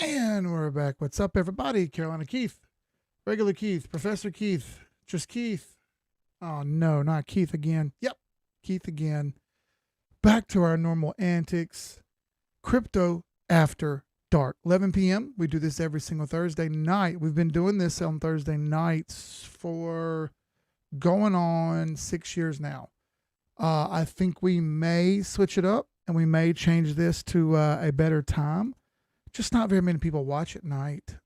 And we're back. What's up, everybody? Carolina Keith, regular Keith, Professor Keith, just Keith. Oh, no, not Keith again. Yep, Keith again. Back to our normal antics. Crypto After Dark, 11 p.m. We do this every single Thursday night. We've been doing this on Thursday nights for going on 6 years now. I think we may switch it up and we may change this to a better time. Just not very many people watch at night.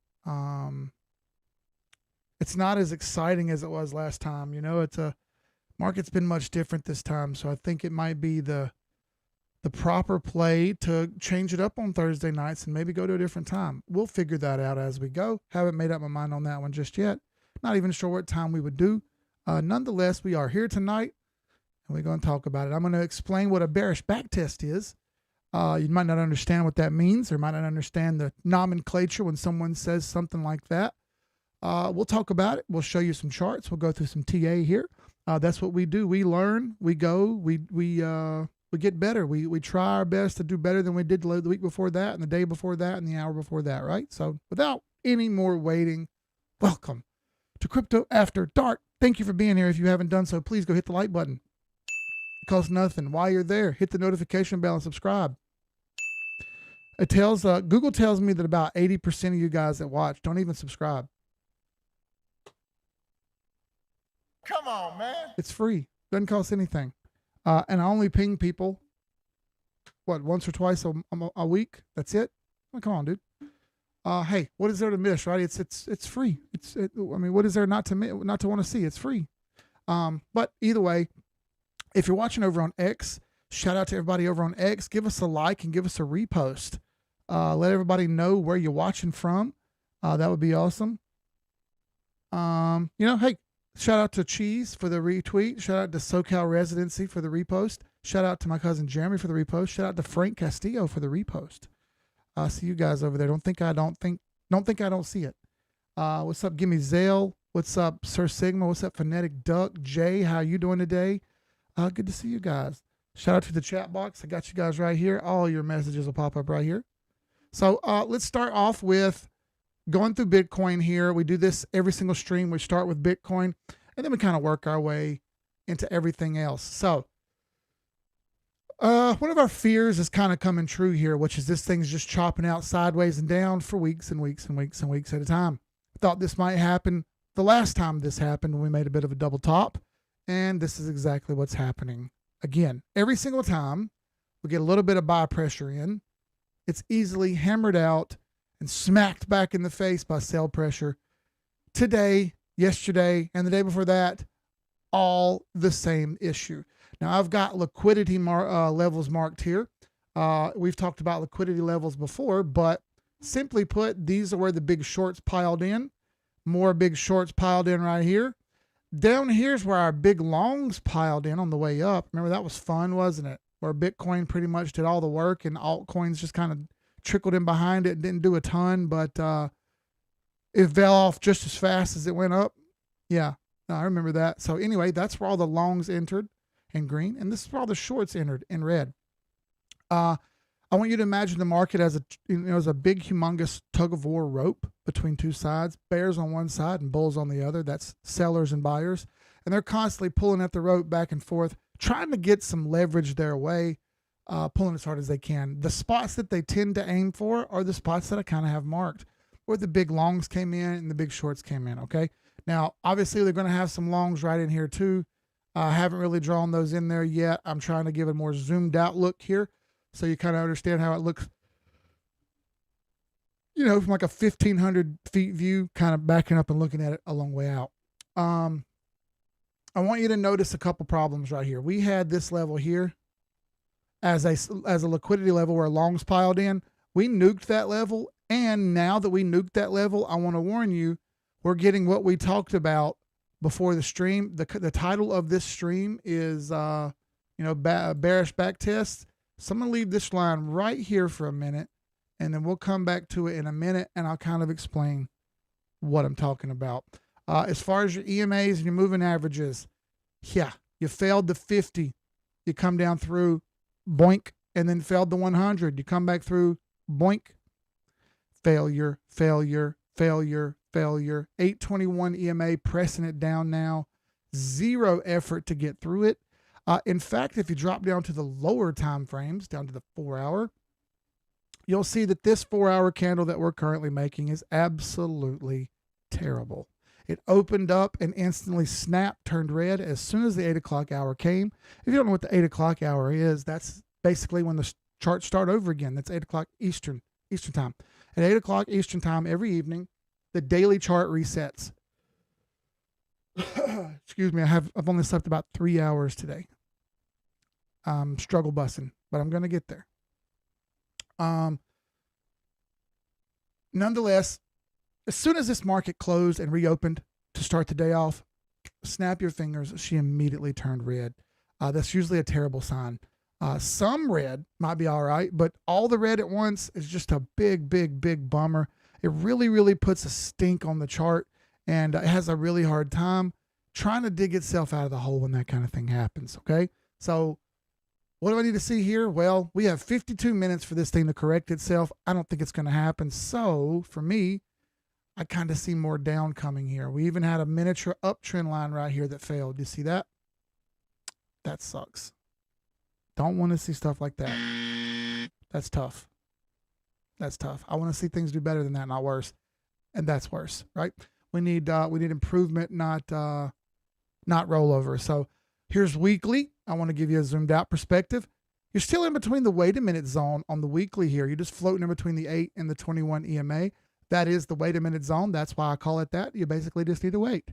It's not as exciting as it was last time. You know, market's been much different this time. So I think it might be the proper play to change it up on Thursday nights and maybe go to a different time. We'll figure that out as we go. Haven't made up my mind on that one just yet. Not even sure what time we would do. Nonetheless, we are here tonight and we're going to talk about it. I'm going to explain what a bearish backtest is. You might not understand what that means, or might not understand the nomenclature when someone says something like that. We'll talk about it. We'll show you some charts. We'll go through some TA here. That's what we do. We learn, we go, we get better. We try our best to do better than we did the week before that, and the day before that, and the hour before that, right? So without any more waiting, welcome to Crypto After Dark. Thank you for being here. If you haven't done so, please go hit the like button. It costs nothing. While you're there, hit the notification bell and subscribe. It tells Google tells me that about 80% of you guys that watch don't even subscribe. Come on, man. It's free. Doesn't cost anything. And I only ping people, once or twice a week. That's it. Oh, come on, dude. Hey, what is there to miss, right? It's free. I mean, what is there not to want to see? It's free. But either way, if you're watching over on X, shout out to everybody over on X. Give us a like and give us a repost. Let everybody know where you're watching from. That would be awesome. Hey, shout out to Cheese for the retweet. Shout out to SoCal Residency for the repost. Shout out to my cousin Jeremy for the repost. Shout out to Frank Castillo for the repost. See you guys over there. Don't think I don't see it. What's up? Gimme Zale. What's up, Sir Sigma? What's up, Phonetic Duck? Jay, how you doing today? Good to see you guys. Shout out to the chat box. I got you guys right here. All your messages will pop up right here. So let's start off with going through Bitcoin here. We do this every single stream. We start with Bitcoin, and then we kind of work our way into everything else. So one of our fears is kind of coming true here, which is this thing's just chopping out sideways and down for weeks and weeks and weeks and weeks at a time. I thought this might happen the last time this happened when we made a bit of a double top, and this is exactly what's happening again. Every single time we get a little bit of buy pressure in, it's easily hammered out and smacked back in the face by sell pressure. Today, yesterday, and the day before that, all the same issue. Now, I've got liquidity levels marked here. We've talked about liquidity levels before, but simply put, these are where the big shorts piled in. More big shorts piled in right here. Down here's where our big longs piled in on the way up. Remember, that was fun, wasn't it? Where Bitcoin pretty much did all the work and altcoins just kind of trickled in behind it, didn't do a ton, but it fell off just as fast as it went up. Yeah, no, I remember that. So anyway, that's where all the longs entered in green, and this is where all the shorts entered in red. I want you to imagine the market as a big, humongous tug-of-war rope between two sides, bears on one side and bulls on the other. That's sellers and buyers, and they're constantly pulling at the rope back and forth, trying to get some leverage their way. pulling as hard as they can. The spots that they tend to aim for are the spots that I kind of have marked, where the big longs came in and the big shorts came in, okay? Now, obviously, they're going to have some longs right in here too. I haven't really drawn those in there yet. I'm trying to give a more zoomed out look here so you kind of understand how it looks, you know, from like a 1,500 feet view, kind of backing up and looking at it a long way out. I want you to notice a couple problems right here. We had this level here as a liquidity level where longs piled in. We nuked that level, and now that we nuked that level, I want to warn you, we're getting what we talked about before the stream. The title of this stream is bearish backtests. So I'm gonna leave this line right here for a minute, and then we'll come back to it in a minute, and I'll kind of explain what I'm talking about. As far as your EMAs and your moving averages, yeah, you failed the 50, you come down through, boink, and then failed the 100. You come back through, boink, failure, failure, failure, failure. 821 EMA pressing it down now. Zero effort to get through it. In fact, if you drop down to the lower time frames, down to the 4-hour, you'll see that this 4-hour candle that we're currently making is absolutely terrible. It opened up and instantly snapped, turned red as soon as the 8 o'clock hour came. If you don't know what the 8 o'clock hour is, that's basically when the charts start over again. That's 8 o'clock Eastern time. At 8 o'clock Eastern time every evening, the daily chart resets. Excuse me, I've only slept about 3 hours today. Struggle bussing, but I'm going to get there. Nonetheless, as soon as this market closed and reopened to start the day off, snap your fingers, she immediately turned red. That's usually a terrible sign. Some red might be all right, but all the red at once is just a big, big, big bummer. It really, really puts a stink on the chart, and it has a really hard time trying to dig itself out of the hole when that kind of thing happens, okay? So what do I need to see here? Well, we have 52 minutes for this thing to correct itself. I don't think it's going to happen. So for me, I kind of see more down coming here. We even had a miniature uptrend line right here that failed. Do you see that? That sucks. Don't want to see stuff like that. That's tough. That's tough. I want to see things do better than that, not worse. And that's worse, right? We need improvement, not rollover. So here's weekly. I want to give you a zoomed out perspective. You're still in between the wait a minute zone on the weekly here. You're just floating in between the 8 and the 21 EMA. That is the wait a minute zone. That's why I call it that. You basically just need to wait.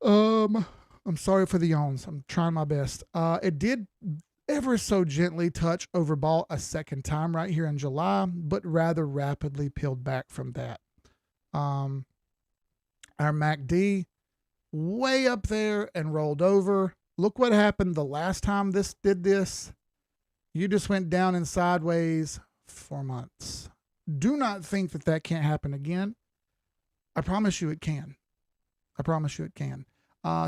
I'm sorry for the yawns. I'm trying my best. It did ever so gently touch overbought a second time right here in July, but rather rapidly peeled back from that. Our MACD way up there and rolled over. Look what happened the last time this did this. You just went down and sideways for months. Do not think that that can't happen again. I promise you it can. I promise you it can.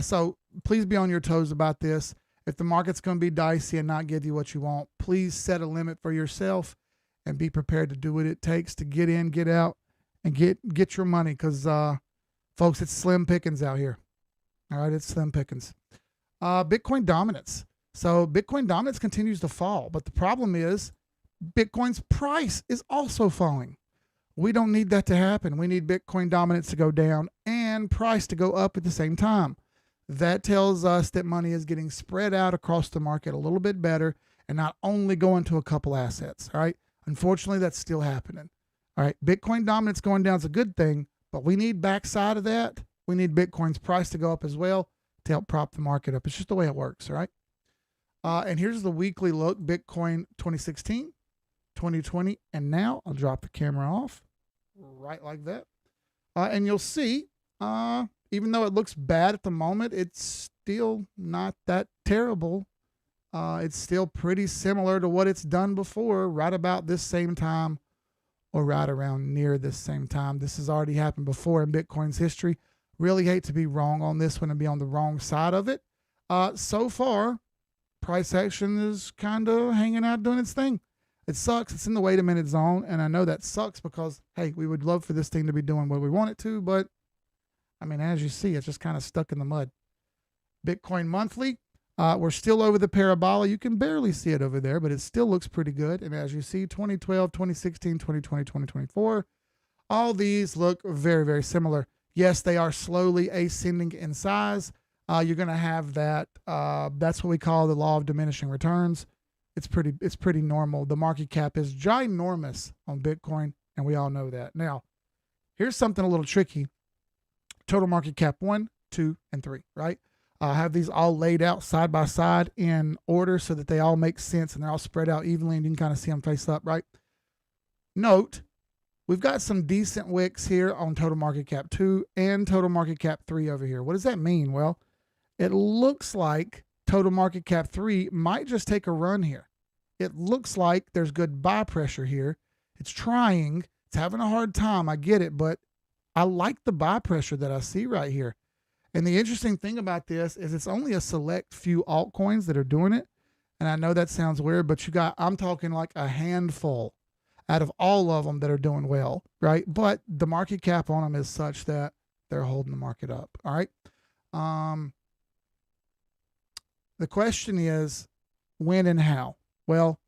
So please be on your toes about this. If the market's going to be dicey and not give you what you want, please set a limit for yourself and be prepared to do what it takes to get in, get out, and get your money. Because, folks, it's slim pickings out here. All right, it's slim pickings. Bitcoin dominance. So Bitcoin dominance continues to fall, but the problem is Bitcoin's price is also falling. We don't need that to happen. We need Bitcoin dominance to go down and price to go up at the same time. That tells us that money is getting spread out across the market a little bit better and not only going to a couple assets. All right. Unfortunately, that's still happening. All right. Bitcoin dominance going down is a good thing, but we need backside of that. We need Bitcoin's price to go up as well to help prop the market up. It's just the way it works. All right. And here's the weekly look. Bitcoin 2016, 2020, and now I'll drop the camera off right like that. And you'll see, even though it looks bad at the moment, it's still not that terrible. It's still pretty similar to what it's done before, right about this same time or right around near this same time. This has already happened before in Bitcoin's history. Really hate to be wrong on this one and be on the wrong side of it. So far, price action is kind of hanging out doing its thing. It sucks. It's in the wait a minute zone. And I know that sucks because, hey, we would love for this thing to be doing what we want it to. But, I mean, as you see, it's just kind of stuck in the mud. Bitcoin monthly, We're still over the parabola. You can barely see it over there, but it still looks pretty good. And as you see, 2012, 2016, 2020, 2024, all these look very, very similar. Yes, they are slowly ascending in size. You're going to have that. That's what we call the law of diminishing returns. It's pretty normal. The market cap is ginormous on Bitcoin, and we all know that. Now, here's something a little tricky. Total market cap 1, 2, and 3, right? I have these all laid out side by side in order so that they all make sense and they're all spread out evenly and you can kind of see them face up, right? Note, we've got some decent wicks here on total market cap 2 and total market cap 3 over here. What does that mean? Well, it looks like total market cap 3 might just take a run here. It looks like there's good buy pressure here. It's trying. It's having a hard time. I get it, but I like the buy pressure that I see right here. And the interesting thing about this is it's only a select few altcoins that are doing it. And I know that sounds weird, but I'm talking like a handful out of all of them that are doing well, right? But the market cap on them is such that they're holding the market up, all right? The question is when and how? Well,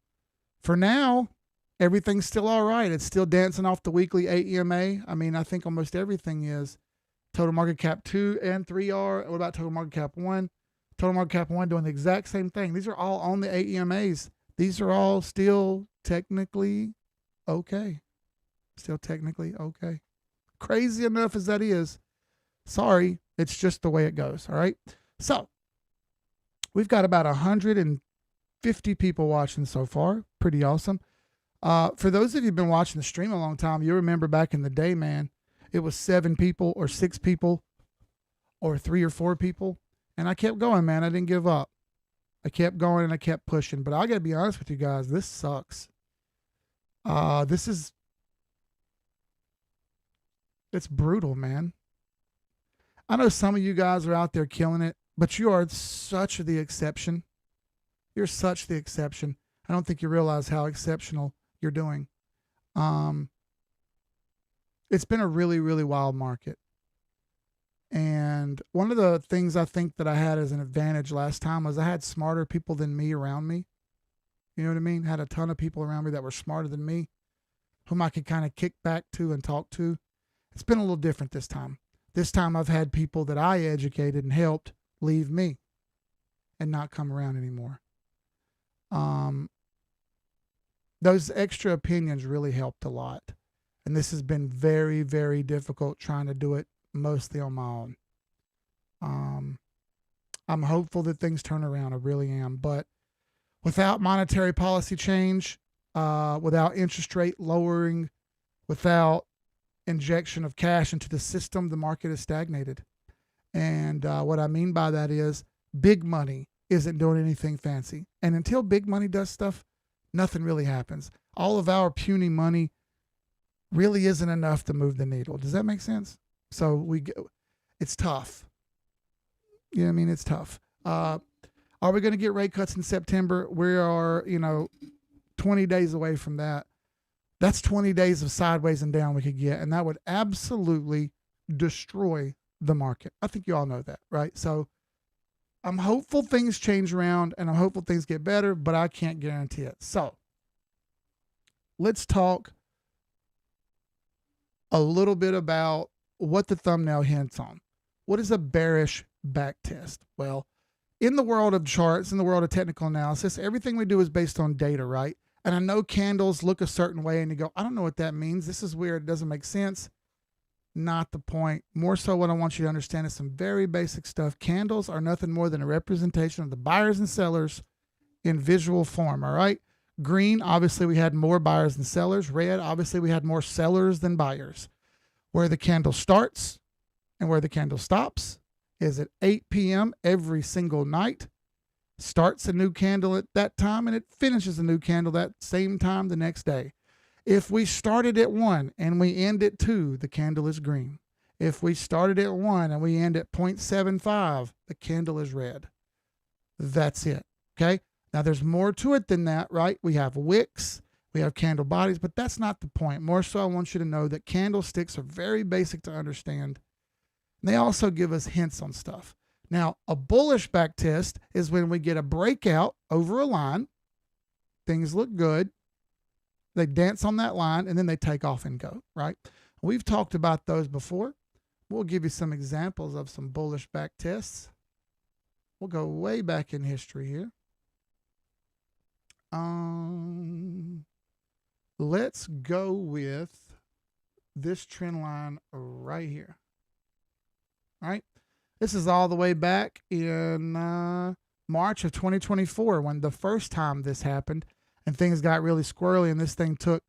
for now, everything's still all right. It's still dancing off the weekly AEMA. I mean, I think almost everything is. Total market cap 2 and 3 are. What about total market cap 1? Total market cap 1 doing the exact same thing. These are all on the AEMAs. These are all still technically okay. Still technically okay. Crazy enough as that is, sorry, it's just the way it goes, all right? So, we've got about 150 people watching so far. Pretty awesome. For those of you who've been watching the stream a long time, you remember back in the day, man, it was 7 people or 6 people or 3 or 4 people. And I kept going, man. I didn't give up. I kept going and I kept pushing. But I got to be honest with you guys. This sucks. It's brutal, man. I know some of you guys are out there killing it, but you are such the exception. You're such the exception. I don't think you realize how exceptional you're doing. It's been a really, really wild market. And one of the things I think that I had as an advantage last time was I had smarter people than me around me. You know what I mean? Had a ton of people around me that were smarter than me, whom I could kind of kick back to and talk to. It's been a little different this time. This time I've had people that I educated and helped leave me and not come around anymore. Those extra opinions really helped a lot. And this has been very, very difficult trying to do it mostly on my own. I'm hopeful that things turn around. I really am. But without monetary policy change, without interest rate lowering, without injection of cash into the system, the market is stagnated. And what I mean by that is big money isn't doing anything fancy. And until big money does stuff, nothing really happens. All of our puny money really isn't enough to move the needle. Does that make sense? So it's tough. You know what I mean? It's tough. Are we going to get rate cuts in September? We are, 20 days away from that. That's 20 days of sideways and down we could get, and that would absolutely destroy the market. I think you all know that, right? So I'm hopeful things change around, and I'm hopeful things get better, but I can't guarantee it. So let's talk a little bit about what the thumbnail hints on. What is a bearish backtest? Well, in the world of charts, in the world of technical analysis, everything we do is based on data, right? And I know candles look a certain way and you go, I don't know what that means. This is weird. It doesn't make sense. Not the point. More so what I want you to understand is some very basic stuff. Candles are nothing more than a representation of the buyers and sellers in visual form, all right? Green, obviously we had more buyers than sellers. Red, obviously we had more sellers than buyers. Where the candle starts and where the candle stops is at 8 p.m. every single night. Starts a new candle at that time and it finishes a new candle that same time the next day. If we started at 1 and we end at 2, the candle is green. If we started at 1 and we end at 0.75, the candle is red. That's it. Okay. Now there's more to it than that, right? We have wicks, we have candle bodies, but that's not the point. More so I want you to know that candlesticks are very basic to understand. And they also give us hints on stuff. Now, a bullish back test is when we get a breakout over a line. Things look good. They dance on that line, and then they take off and go, right? We've talked about those before. We'll give you some examples of some bullish back tests. We'll go way back in history here. Let's go with this trend line right here. All right. This is all the way back in March of 2024 when the first time this happened and things got really squirrely, and this thing took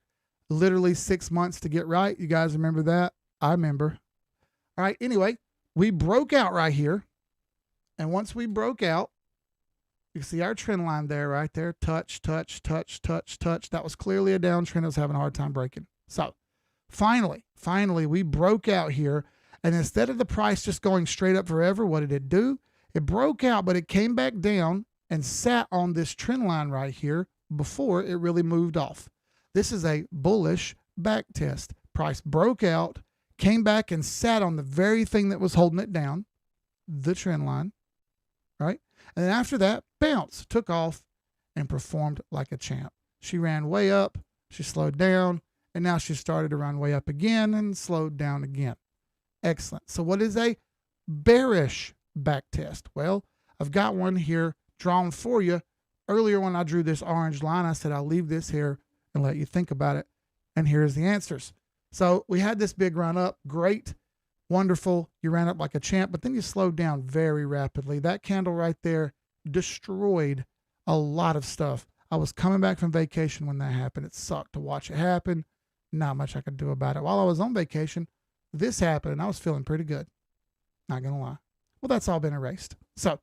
literally 6 months to get right. You guys remember that? I remember. All right. Anyway, we broke out right here. And once we broke out, you see our trend line there, right there. Touch, touch, touch, touch, touch. That was clearly a downtrend. It was having a hard time breaking. So finally, we broke out here. And instead of the price just going straight up forever, what did it do? It broke out, but it came back down and sat on this trend line right here before it really moved off. This is a bullish back test. Price broke out, came back and sat on the very thing that was holding it down, the trend line, right? And then after that, bounce, took off and performed like a champ. She ran way up, she slowed down, and now she started to run way up again and slowed down again. Excellent. So what is a bearish back test? Well, I've got one here drawn for you. Earlier when I drew this orange line, I said I'll leave this here and let you think about it. And here's the answers. So we had this big run up. Great. Wonderful. You ran up like a champ, but then you slowed down very rapidly. That candle right there destroyed a lot of stuff. I was coming back from vacation when that happened. It sucked to watch it happen. Not much I could do about it. While I was on vacation, this happened and I was feeling pretty good. Not going to lie. Well, that's all been erased. So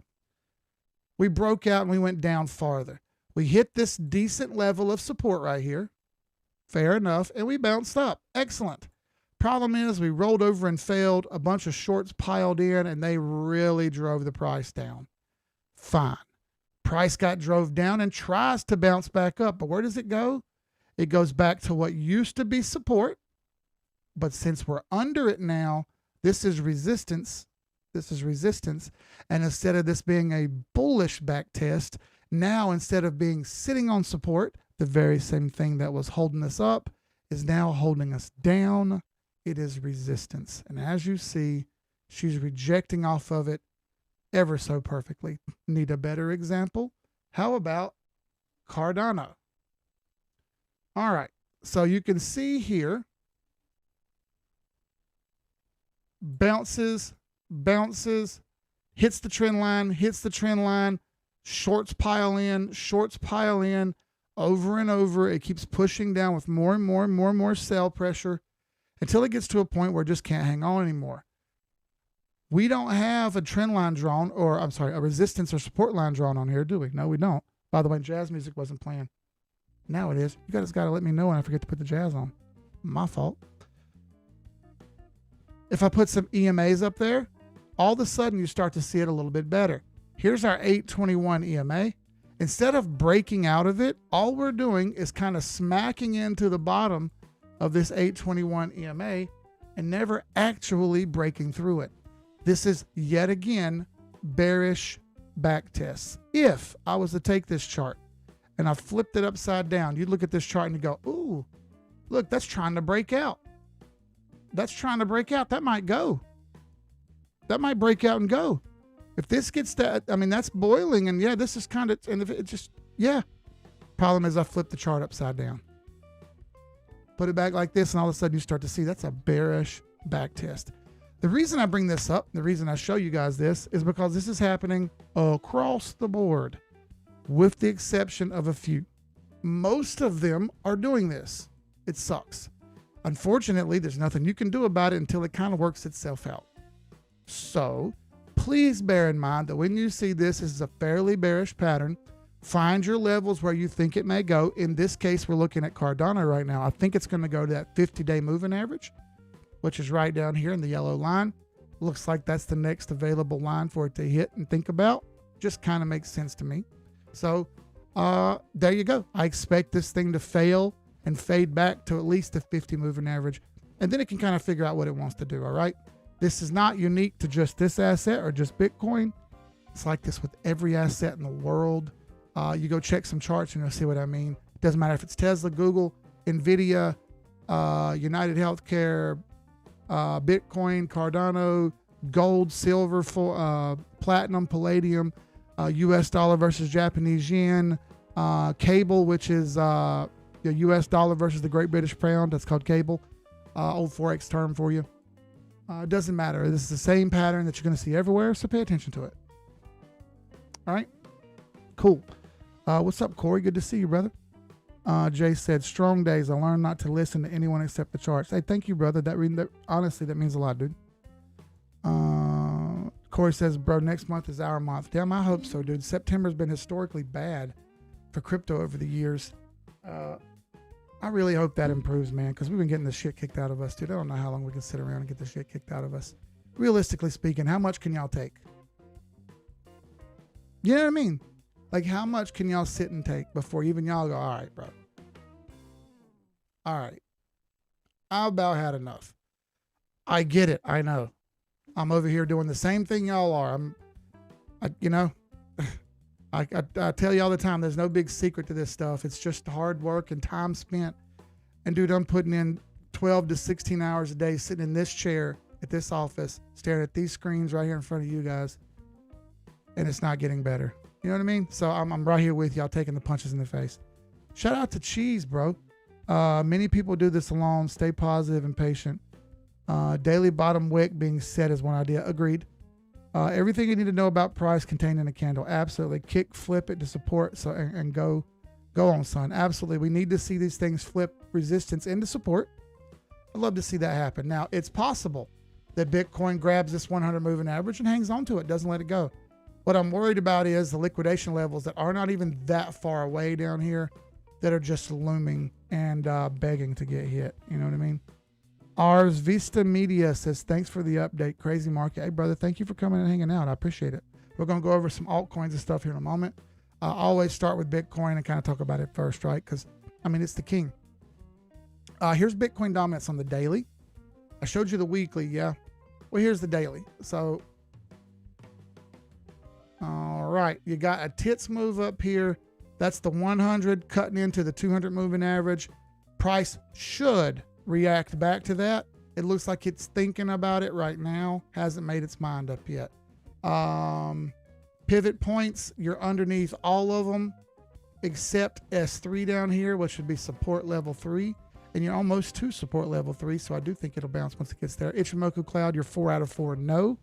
we broke out and we went down farther. We hit this decent level of support right here. Fair enough. And we bounced up. Excellent. Problem is we rolled over and failed. A bunch of shorts piled in and they really drove the price down. Fine. Price got drove down and tries to bounce back up. But where does it go? It goes back to what used to be support. But since we're under it now, this is resistance. This is resistance. And instead of this being a bullish back test, now instead of being sitting on support, the very same thing that was holding us up is now holding us down. It is resistance. And as you see, she's rejecting off of it ever so perfectly. Need a better example? How about Cardano? All right. So you can see here, bounces, hits the trend line, shorts pile in, over and over. It keeps pushing down with more and more sell pressure until it gets to a point where it just can't hang on anymore. We don't have a trend line drawn, or I'm sorry, a resistance or support line drawn on here, do we? No, we don't. By the way, jazz music wasn't playing. Now it is. You guys got to let me know when I forget to put the jazz on. My fault. If I put some EMAs up there, all of a sudden you start to see it a little bit better. Here's our 821 EMA. Instead of breaking out of it, all we're doing is kind of smacking into the bottom of this 821 EMA and never actually breaking through it. This is yet again bearish back tests. If I was to take this chart and I flipped it upside down, you'd look at this chart and you go, ooh, look, that's trying to break out. That's trying to break out. That might go. That might break out and go. If this gets to, I mean, that's boiling, and yeah, this is kind of, and if it just, yeah. Problem is I flipped the chart upside down. Put it back like this, and all of a sudden you start to see that's a bearish back test. The reason I bring this up, the reason I show you guys this, is because this is happening across the board, with the exception of a few. Most of them are doing this. It sucks. Unfortunately, there's nothing you can do about it until it kind of works itself out. So please bear in mind that when you see this is a fairly bearish pattern. Find your levels where you think it may go. In this case, we're looking at Cardano right now. I think it's going to go to that 50-day moving average, which is right down here in the yellow line. Looks like that's the next available line for it to hit and think about. Just kind of makes sense to me. So there you go. I expect this thing to fail and fade back to at least the 50 moving average. And then it can kind of figure out what it wants to do, all right? This is not unique to just this asset or just Bitcoin. It's like this with every asset in the world. You go check some charts and you'll see what I mean. It doesn't matter if it's Tesla, Google, Nvidia, United Healthcare, Bitcoin, Cardano, gold, silver, platinum, palladium, US dollar versus Japanese yen, cable, which is the US dollar versus the Great British Pound. That's called cable. Old Forex term for you. It doesn't matter. This is the same pattern that you're going to see everywhere, so pay attention to it. All right? Cool. What's up, Corey? Good to see you, brother. Jay said, strong days. I learned not to listen to anyone except the charts. Hey, thank you, brother. Honestly, that means a lot, dude. Corey says, bro, next month is our month. Damn, I hope so, dude. September's been historically bad for crypto over the years. I really hope that improves, man, because we've been getting the shit kicked out of us, dude. I don't know how long we can sit around and get the shit kicked out of us. Realistically speaking, how much can y'all take? You know what I mean? Like, how much can y'all sit and take before even y'all go, all right, bro. All right. I about had enough. I get it. I know. I'm over here doing the same thing y'all are. I tell you all the time, there's no big secret to this stuff. It's just hard work and time spent. And dude, I'm putting in 12 to 16 hours a day sitting in this chair at this office, staring at these screens right here in front of you guys. And it's not getting better. You know what I mean? So I'm right here with y'all taking the punches in the face. Shout out to Cheese, bro. Many people do this alone. Stay positive and patient. Daily bottom wick being set is one idea. Agreed. Everything you need to know about price contained in a candle. Absolutely. Kick, flip it to support and go on, son. Absolutely. We need to see these things flip resistance into support. I'd love to see that happen. Now, it's possible that Bitcoin grabs this 100 moving average and hangs on to it, doesn't let it go. What I'm worried about is the liquidation levels that are not even that far away down here that are just looming and begging to get hit. You know what I mean? Ars Vista Media says, thanks for the update. Crazy market. Hey, brother, thank you for coming and hanging out. I appreciate it. We're going to go over some altcoins and stuff here in a moment. I always start with Bitcoin and kind of talk about it first, right? Because, I mean, it's the king. Here's Bitcoin dominance on the daily. I showed you the weekly, yeah. Well, here's the daily. So, all right, you got a tits move up here. That's the 100 cutting into the 200 moving average. Price should react back to that. It looks like it's thinking about it right now. Hasn't made its mind up yet. Pivot points, you're underneath all of them except S3 down here, which would be support level 3. And you're almost to support level 3, so I do think it'll bounce once it gets there. Ichimoku Cloud, you're 4 out of 4. No.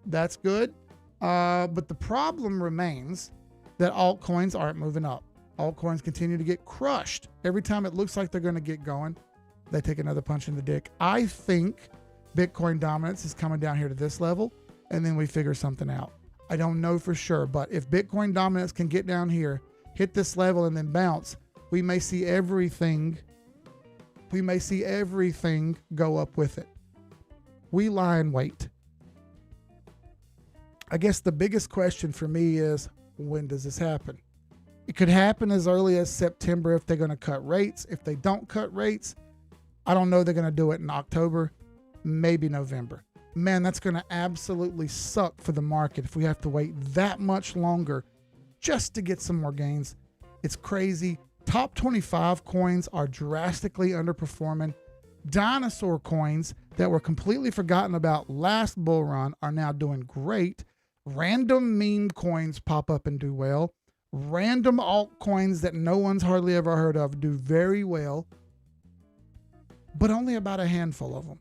That's good. But the problem remains that altcoins aren't moving up. Altcoins continue to get crushed. Every time it looks like they're going to get going, they take another punch in the dick. I think Bitcoin dominance is coming down here to this level, and then we figure something out. I don't know for sure, but if Bitcoin dominance can get down here, hit this level, and then bounce, we may see everything. We may see everything go up with it. We lie in wait. I guess the biggest question for me is, when does this happen? It could happen as early as September if they're going to cut rates. If they don't cut rates, I don't know they're going to do it in October, maybe November. Man, that's going to absolutely suck for the market if we have to wait that much longer just to get some more gains. It's crazy. Top 25 coins are drastically underperforming. Dinosaur coins that were completely forgotten about last bull run are now doing great. Random meme coins pop up and do well. Random altcoins that no one's hardly ever heard of do very well, but only about a handful of them.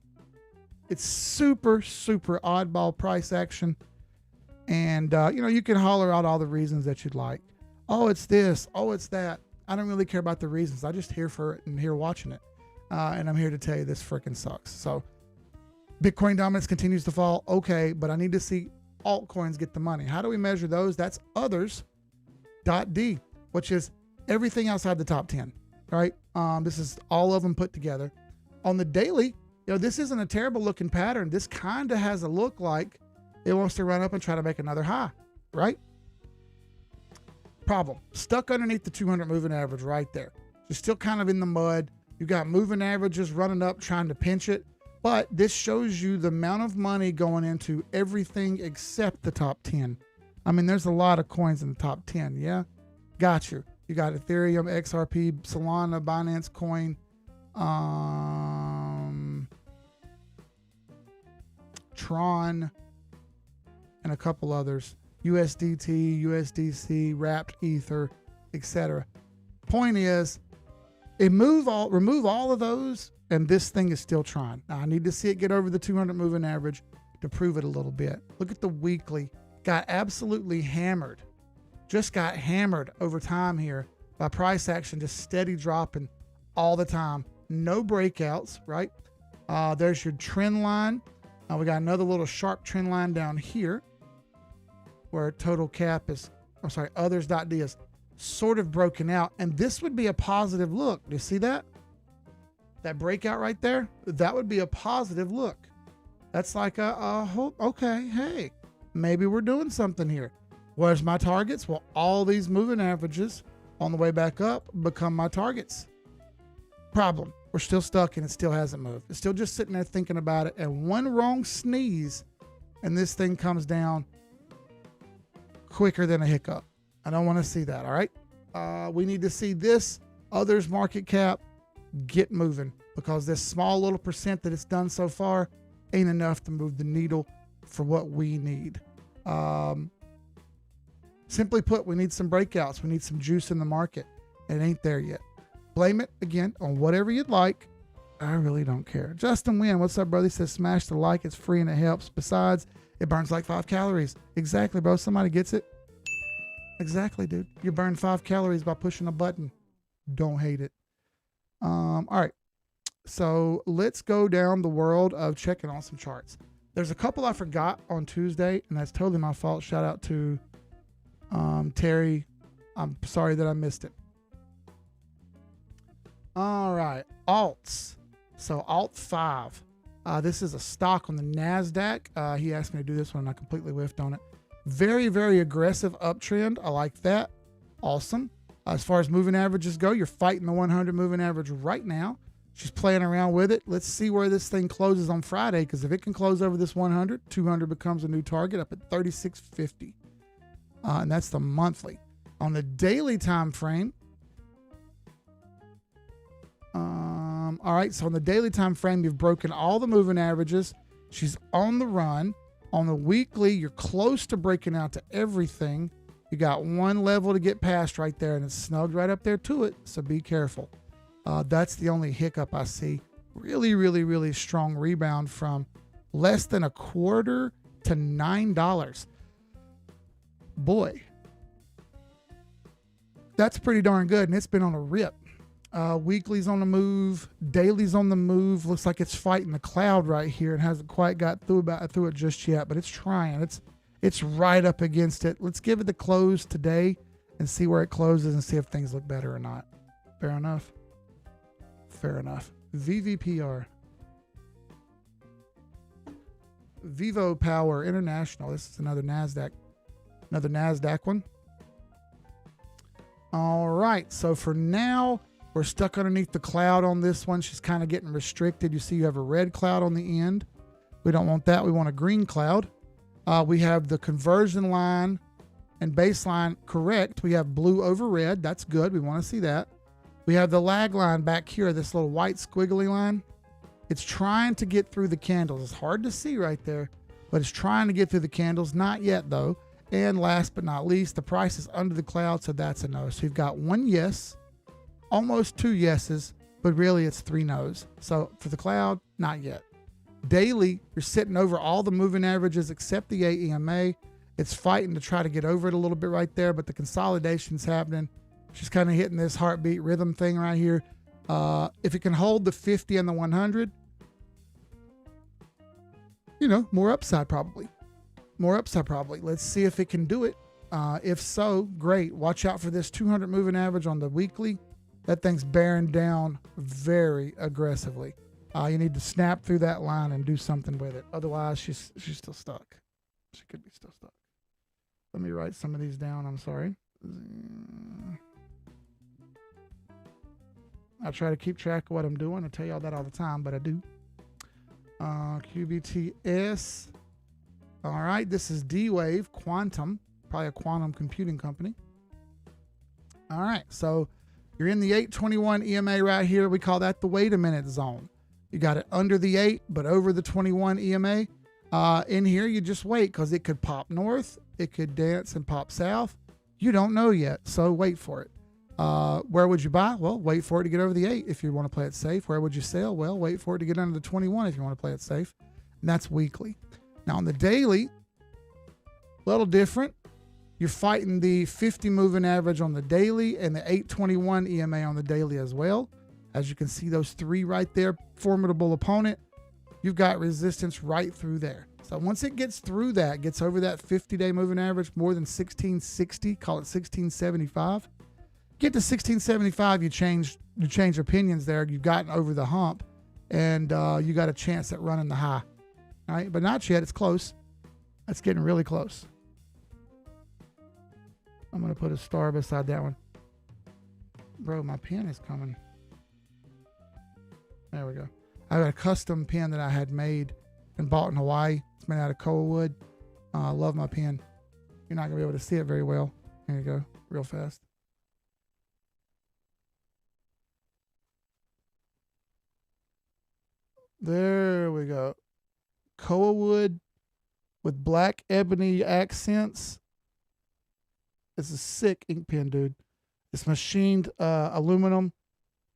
It's super, super oddball price action. And, you can holler out all the reasons that you'd like. Oh, it's this. Oh, it's that. I don't really care about the reasons. I just here for it and here watching it. And I'm here to tell you this freaking sucks. So Bitcoin dominance continues to fall. Okay, but I need to see altcoins get the money. How do we measure those? That's others.d, which is everything outside the top 10, right? This is all of them put together. On the daily, this isn't a terrible looking pattern. This kind of has a look like it wants to run up and try to make another high, right? Problem, stuck underneath the 200 moving average right there. You're still kind of in the mud. You got moving averages running up, trying to pinch it. But this shows you the amount of money going into everything except the top 10. I mean, there's a lot of coins in the top 10. Yeah. Got you. You got Ethereum, XRP, Solana, Binance Coin, Tron, and a couple others. USDT, USDC, Wrapped Ether, etc. Point is, remove all of those, and this thing is still trying. Now, I need to see it get over the 200 moving average to prove it a little bit. Look at the weekly. Got absolutely hammered. Just got hammered over time here by price action, just steady dropping all the time. No breakouts, right? There's your trend line. We got another little sharp trend line down here where total cap is, others.d is sort of broken out. And this would be a positive look. Do you see that? That breakout right there? That would be a positive look. That's like a hope. Okay, hey, maybe we're doing something here. Where's my targets? Well, all these moving averages on the way back up become my targets. Problem. We're still stuck and it still hasn't moved. It's still just sitting there thinking about it. And one wrong sneeze and this thing comes down quicker than a hiccup. I don't want to see that. All right. We need to see this others market cap get moving, because this small little percent that it's done so far ain't enough to move the needle for what we need. Simply put, we need some breakouts. We need some juice in the market. It ain't there yet. Blame it again on whatever you'd like. I really don't care. Justin Wynn, what's up, brother? He says, smash the like. It's free and it helps. Besides, it burns like 5 calories. Exactly, bro. Somebody gets it. Exactly, dude. You burn 5 calories by pushing a button. Don't hate it. All right. So let's go down the world of checking on some charts. There's a couple I forgot on Tuesday, and that's totally my fault. Shout out to Terry. I'm sorry that I missed it. All right. Alts. So Alt 5. This is a stock on the NASDAQ. He asked me to do this one, and I completely whiffed on it. Very, very aggressive uptrend. I like that. Awesome. As far as moving averages go, you're fighting the 100 moving average right now. She's playing around with it. Let's see where this thing closes on Friday, because if it can close over this 100, 200 becomes a new target up at 36.50. And that's the monthly. On the daily time frame, all right, so on the daily time frame, you've broken all the moving averages. She's on the run. On the weekly, you're close to breaking out to everything. You got one level to get past right there, and it's snugged right up there to it, so be careful. That's the only hiccup I see. Really, really, really strong rebound from less than a quarter to $9. Boy, that's pretty darn good, and it's been on a rip. Weekly's on the move, daily's on the move. Looks like it's fighting the cloud right here and hasn't quite got through it just yet, but it's trying. It's right up against it. Let's give it the close today and see where it closes and see if things look better or not. Fair enough. Fair enough. VVPR. Vivo Power International. This is another NASDAQ one. All right. So for now, we're stuck underneath the cloud on this one. She's kind of getting restricted. You see you have a red cloud on the end. We don't want that. We want a green cloud. We have the conversion line and baseline correct. We have blue over red. That's good. We want to see that. We have the lag line back here, this little white squiggly line. It's trying to get through the candles. It's hard to see right there, but it's trying to get through the candles. Not yet, though. And last but not least, the price is under the cloud, so that's a no. So you've got one yes, almost 2 yeses, but really it's 3 no's. So for the cloud, not yet. Daily, you're sitting over all the moving averages except the AEMA. It's fighting to try to get over it a little bit right there, but the consolidation's happening. She's kind of hitting this heartbeat rhythm thing right here. If it can hold the 50 and the 100, more upside probably. More upside probably. Let's see if it can do it. If so, great. Watch out for this 200 moving average on the weekly. That thing's bearing down very aggressively. You need to snap through that line and do something with it. Otherwise, she's still stuck. She could be still stuck. Let me write some of these down. I'm sorry. I try to keep track of what I'm doing. I tell y'all that all the time, but I do. QBTS. All right, this is D-Wave Quantum, probably a quantum computing company. All right, so you're in the 821 EMA right here. We call that the wait a minute zone. You got it under the 8, but over the 21 EMA. In here, you just wait because it could pop north. It could dance and pop south. You don't know yet, so wait for it. Where would you buy? Well, wait for it to get over the 8 if you want to play it safe. Where would you sell? Well, wait for it to get under the 21 if you want to play it safe. And that's weekly. Now, on the daily, a little different. You're fighting the 50 moving average on the daily and the 821 EMA on the daily as well. As you can see, those three right there, formidable opponent. You've got resistance right through there. So once it gets through that, gets over that 50-day moving average, more than 1660, call it 1675. Get to 1675, you change opinions there. You've gotten over the hump, and you got a chance at running the high. All right, but not yet. It's close. It's getting really close. I'm going to put a star beside that one. Bro, my pen is coming. There we go. I got a custom pen that I had made and bought in Hawaii. It's made out of coal wood. I love my pen. You're not going to be able to see it very well. There you go. Real fast. There we go. Koa wood with black ebony accents. It's a sick ink pen, dude. It's machined aluminum,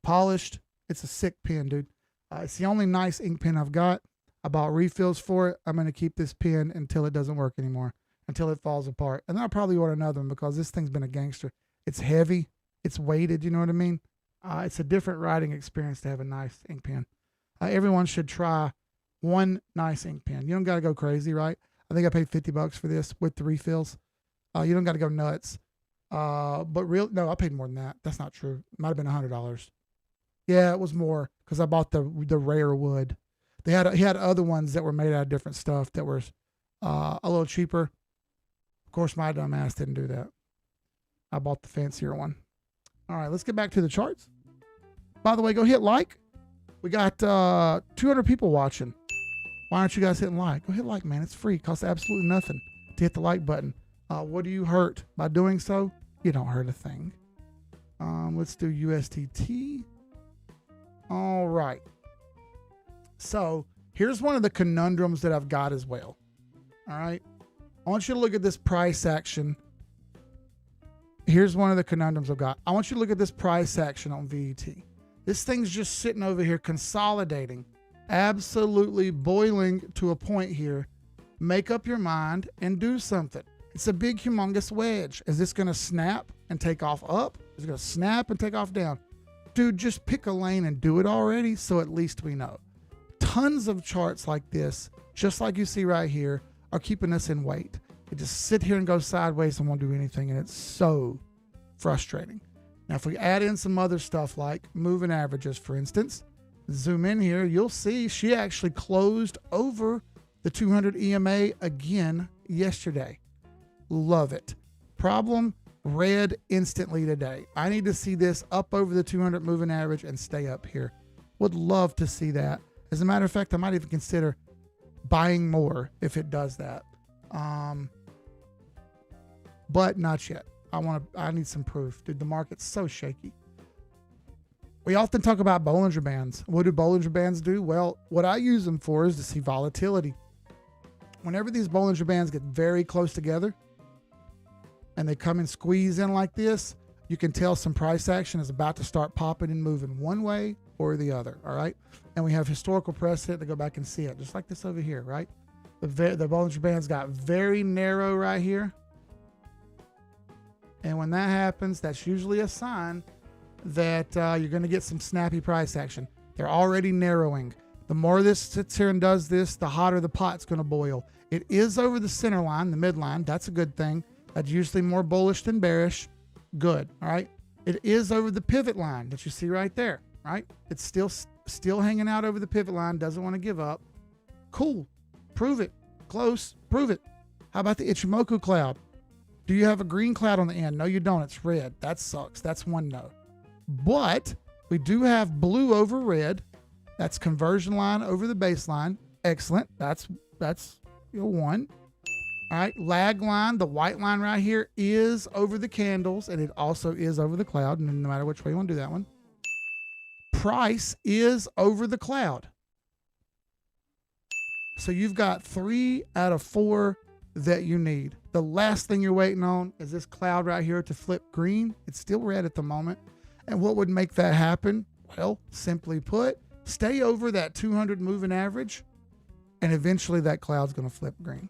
polished. It's a sick pen, dude. It's the only nice ink pen I've got. I bought refills for it. I'm going to keep this pen until it doesn't work anymore, until it falls apart. And then I'll probably order another one because this thing's been a gangster. It's heavy. It's weighted. You know what I mean? It's a different writing experience to have a nice ink pen. Everyone should try one nice ink pen. You don't got to go crazy, right? I think I paid $50 for this with the refills. You don't got to go nuts. No, I paid more than that. That's not true. It might have been $100. Yeah, it was more because I bought the rare wood. He had other ones that were made out of different stuff that were a little cheaper. Of course, my dumb ass didn't do that. I bought the fancier one. All right, let's get back to the charts. By the way, go hit like. We got 200 people watching. Why aren't you guys hitting like? Go hit like, man. It's free. It costs absolutely nothing to hit the like button. What do you hurt by doing so? You don't hurt a thing. Let's do USDT. All right. So here's one of the conundrums that I've got as well. All right. I want you to look at this price action. Here's one of the conundrums I've got. I want you to look at this price action on VET. This thing's just sitting over here consolidating, absolutely boiling to a point here. Make up your mind and do something. It's a big, humongous wedge. Is this going to snap and take off up? Is it going to snap and take off down? Dude, just pick a lane and do it already so at least we know. Tons of charts like this, just like you see right here, are keeping us in wait. They just sit here and go sideways and won't do anything, and it's so frustrating. Now, if we add in some other stuff like moving averages, for instance, zoom in here, you'll see she actually closed over the 200 EMA again yesterday. Love it. Problem, red instantly today. I need to see this up over the 200 moving average and stay up here. Would love to see that. As a matter of fact, I might even consider buying more if it does that. But not yet. I need some proof. Dude, the market's so shaky. We often talk about Bollinger Bands. What do Bollinger Bands do? Well, what I use them for is to see volatility. Whenever these Bollinger Bands get very close together and they come and squeeze in like this, you can tell some price action is about to start popping and moving one way or the other, all right? And we have historical precedent to go back and see it, just like this over here, right? The Bollinger Bands got very narrow right here. And when that happens, that's usually a sign that you're going to get some snappy price action. They're already narrowing. The more this sits here and does this, the hotter the pot's going to boil. It is over the center line, the midline. That's a good thing. That's usually more bullish than bearish. Good, all right? It is over the pivot line that you see right there, right? It's still hanging out over the pivot line, doesn't want to give up. Cool. Prove it. Close. Prove it. How about the Ichimoku cloud? Do you have a green cloud on the end? No, you don't. It's red. That sucks. That's one no. But we do have blue over red. That's conversion line over the baseline. Excellent. That's one. All right, lag line, the white line right here is over the candles, and it also is over the cloud, and no matter which way you want to do that one. Price is over the cloud. So you've got 3 out of 4 that you need. The last thing you're waiting on is this cloud right here to flip green. It's still red at the moment. And what would make that happen? Well, simply put, stay over that 200 moving average, and eventually that cloud's going to flip green.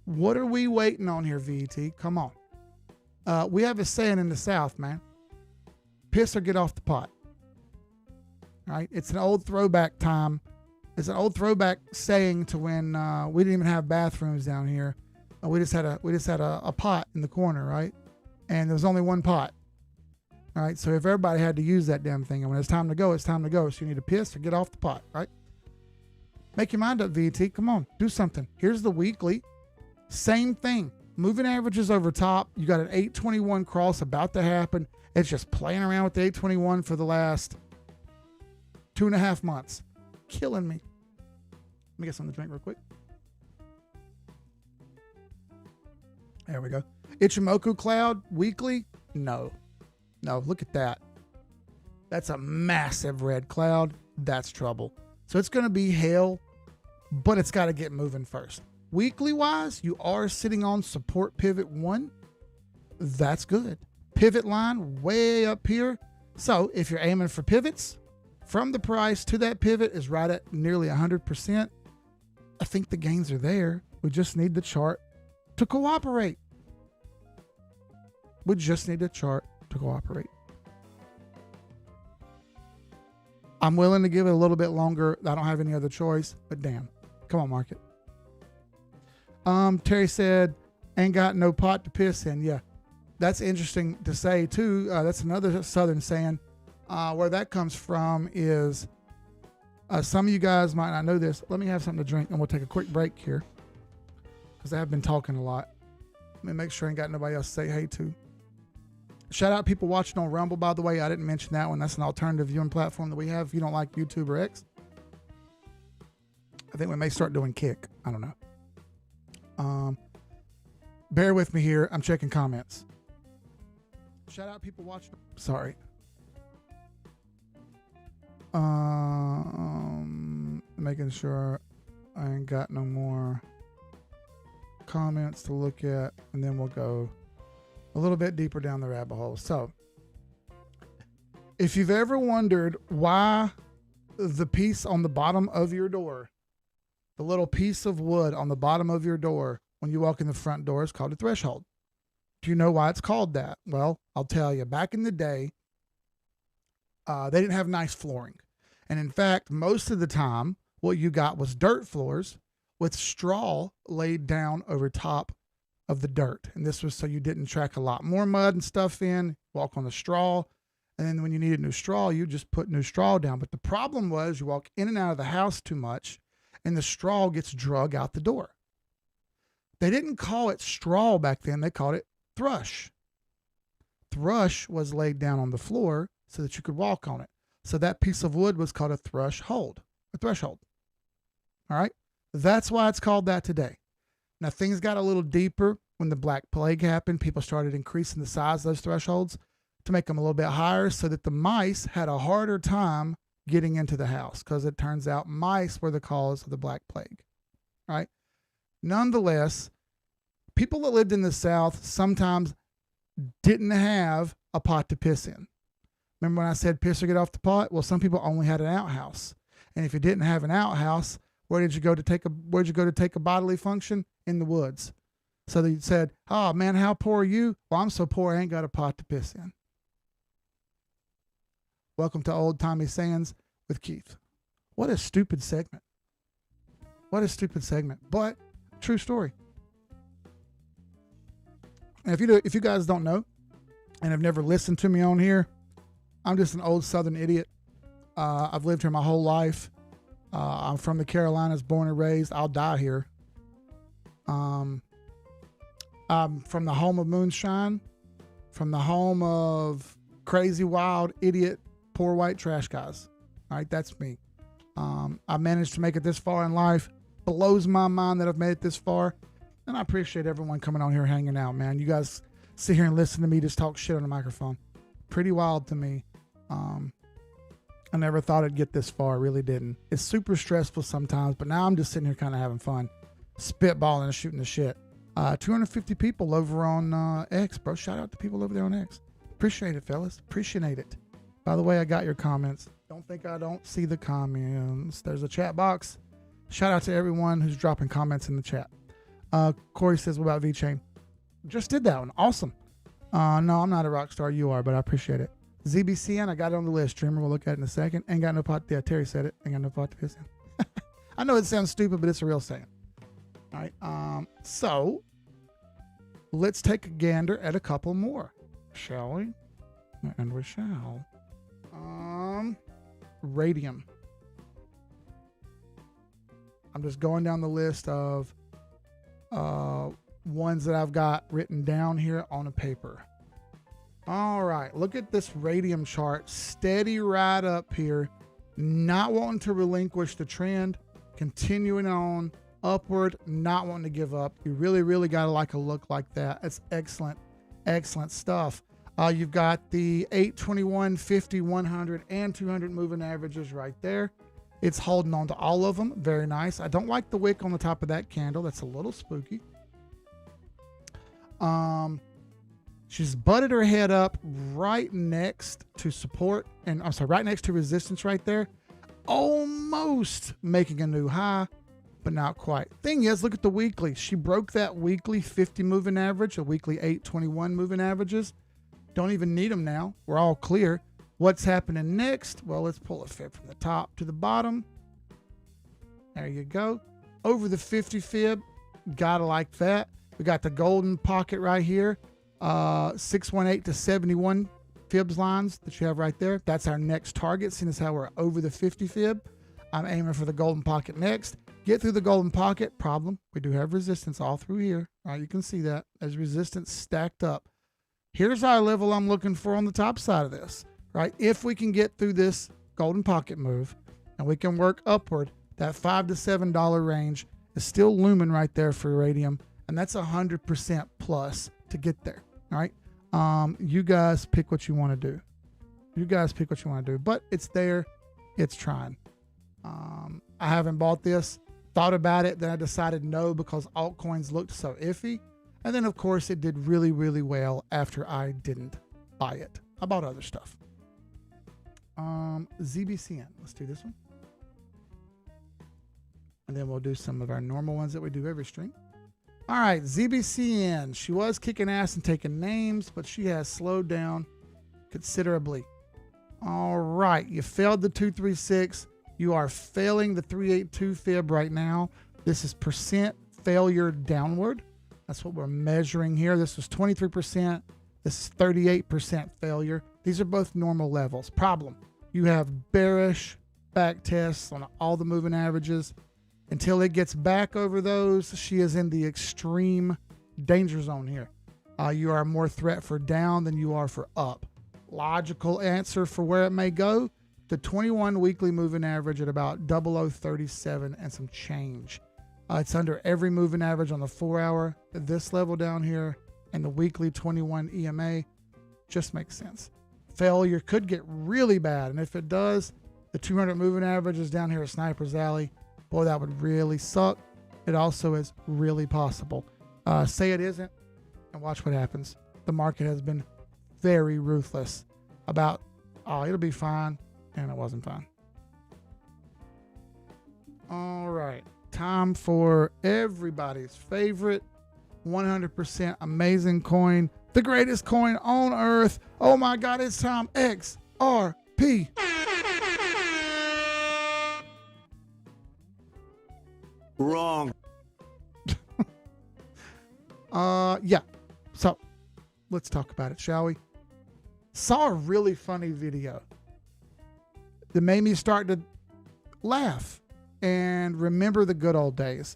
What are we waiting on here, VET? Come on. We have a saying in the South, man. Piss or get off the pot. All right? It's an old throwback time. It's an old throwback saying to when we didn't even have bathrooms down here. We just had a pot in the corner, right? And there was only one pot. All right? So if everybody had to use that damn thing, and when it's time to go, it's time to go. So you need to piss or get off the pot, right? Make your mind up, VET. Come on. Do something. Here's the weekly. Same thing. Moving averages over top. You got an 821 cross about to happen. It's just playing around with the 821 for the last 2.5 months. Killing me. Let me get something to drink real quick. There we go. Ichimoku cloud weekly? No. No, look at that. That's a massive red cloud. That's trouble. So it's going to be hell, but it's got to get moving first. Weekly wise, you are sitting on support pivot 1. That's good. Pivot line way up here. So if you're aiming for pivots, from the price to that pivot is right at nearly 100%. I think the gains are there. We just need the chart to cooperate. We just need the chart to cooperate. I'm willing to give it a little bit longer. I don't have any other choice, but damn. Come on, market. Terry said, ain't got no pot to piss in. Yeah, that's interesting to say too. That's another Southern saying. Where that comes from is some of you guys might not know this. Let me have something to drink and we'll take a quick break here because I have been talking a lot. Let me make sure I ain't got nobody else to say hey to. Shout out people watching on Rumble, by the way. I didn't mention that one. That's an alternative viewing platform that we have if you don't like YouTube or X. I think we may start doing Kick. I don't know. Bear with me here. I'm checking comments. Shout out people watching. Sorry. Making sure I ain't got no more comments to look at, and then we'll go a little bit deeper down the rabbit hole. So, if you've ever wondered why the piece on the bottom of your door, the little piece of wood on the bottom of your door when you walk in the front door is called a threshold. Do you know why it's called that? Well, I'll tell you. Back in the day, they didn't have nice flooring. And in fact, most of the time, what you got was dirt floors with straw laid down over top of the dirt. And this was so you didn't track a lot more mud and stuff in, walk on the straw. And then when you needed new straw, you just put new straw down. But the problem was you walk in and out of the house too much and the straw gets drug out the door. They didn't call it straw back then. They called it thrush. Thrush was laid down on the floor so that you could walk on it. So that piece of wood was called a threshold. All right? That's why it's called that today. Now, things got a little deeper when the Black Plague happened. People started increasing the size of those thresholds to make them a little bit higher so that the mice had a harder time getting into the house because it turns out mice were the cause of the Black Plague. All right? Nonetheless, people that lived in the South sometimes didn't have a pot to piss in. Remember when I said piss or get off the pot? Well, some people only had an outhouse. And if you didn't have an outhouse, where'd you go to take a bodily function? In the woods. So they said, oh man, how poor are you? Well, I'm so poor I ain't got a pot to piss in. Welcome to Old Timey Sayings with Keith. What a stupid segment. What a stupid segment. But true story. And if you guys don't know and have never listened to me on here, I'm just an old Southern idiot. I've lived here my whole life. I'm from the Carolinas, born and raised. I'll die here. I'm from the home of moonshine, from the home of crazy, wild, idiot, poor white trash guys. All right, that's me. I managed to make it this far in life. Blows my mind that I've made it this far. And I appreciate everyone coming on here hanging out, man. You guys sit here and listen to me just talk shit on the microphone. Pretty wild to me. I never thought it'd get this far. Really didn't. It's super stressful sometimes, but now I'm just sitting here kind of having fun. Spitballing and shooting the shit. 250 people over on X, bro. Shout out to people over there on X. Appreciate it, fellas. Appreciate it. By the way, I got your comments. Don't think I don't see the comments. There's a chat box. Shout out to everyone who's dropping comments in the chat. Corey says, what about VeChain? Just did that one. Awesome. No, I'm not a rock star. You are, but I appreciate it. ZBCN, I got it on the list. Streamer, we'll look at it in a second. Ain't got no pot. Yeah, Terry said it. Ain't got no pot to piss in. I know it sounds stupid, but it's a real saying. All right. So let's take a gander at a couple more, shall we? And we shall. Radium. I'm just going down the list of ones that I've got written down here on a paper. All right, look at this radium chart. Steady right up here. Not wanting to relinquish the trend. Continuing on upward. Not wanting to give up. You really, really got to like a look like that. That's excellent, excellent stuff. You've got the 821, 50, 100, and 200 moving averages right there. It's holding on to all of them. Very nice. I don't like the wick on the top of that candle. That's a little spooky. She's butted her head up right next to support, and I'm sorry, right next to resistance right there. Almost making a new high, but not quite. Thing is, look at the weekly. She broke that weekly 50 moving average, a weekly 821 moving averages. Don't even need them now. We're all clear. What's happening next? Well, let's pull a fib from the top to the bottom. There you go. Over the 50 fib. Gotta like that. We got the golden pocket right here. 618 to 71 fibs lines that you have right there. That's our next target, seeing as how we're over the 50 fib. I'm aiming for the golden pocket next. Get through the golden pocket. Problem, we do have resistance all through here. All right, you can see that as resistance stacked up. Here's our level I'm looking for on the top side of this, right? If we can get through this golden pocket move and we can work upward, that $5 to $7 range is still looming right there for radium. And that's 100% plus to get there. All right. You guys pick what you want to do. You guys pick what you want to do, but it's there. It's trying. I haven't bought this, thought about it. Then I decided no, because altcoins looked so iffy. And then of course it did really, really well after I didn't buy it. I bought other stuff. ZBCN. Let's do this one. And then we'll do some of our normal ones that we do every stream. All right, ZBCN. She was kicking ass and taking names, but she has slowed down considerably. All right, you failed the 236. You are failing the 382 fib right now. This is percent failure downward. That's what we're measuring here. This was 23%. This is 38% failure. These are both normal levels. Problem, you have bearish back tests on all the moving averages. Until it gets back over those, she is in the extreme danger zone here. You are more threat for down than you are for up. Logical answer for where it may go, the 21 weekly moving average at about 0037 and some change. It's under every moving average on the 4 hour. This level down here and the weekly 21 EMA just makes sense. Failure could get really bad, and if it does, the 200 moving average is down here at Sniper's Alley. Boy, that would really suck. It also is really possible. Say it isn't, and watch what happens. The market has been very ruthless about, oh, it'll be fine, and it wasn't fine. All right, time for everybody's favorite 100% amazing coin, the greatest coin on earth. Oh my God, it's time. XRP. Wrong. Yeah. So let's talk about it, shall we? Saw a really funny video that made me start to laugh and remember the good old days.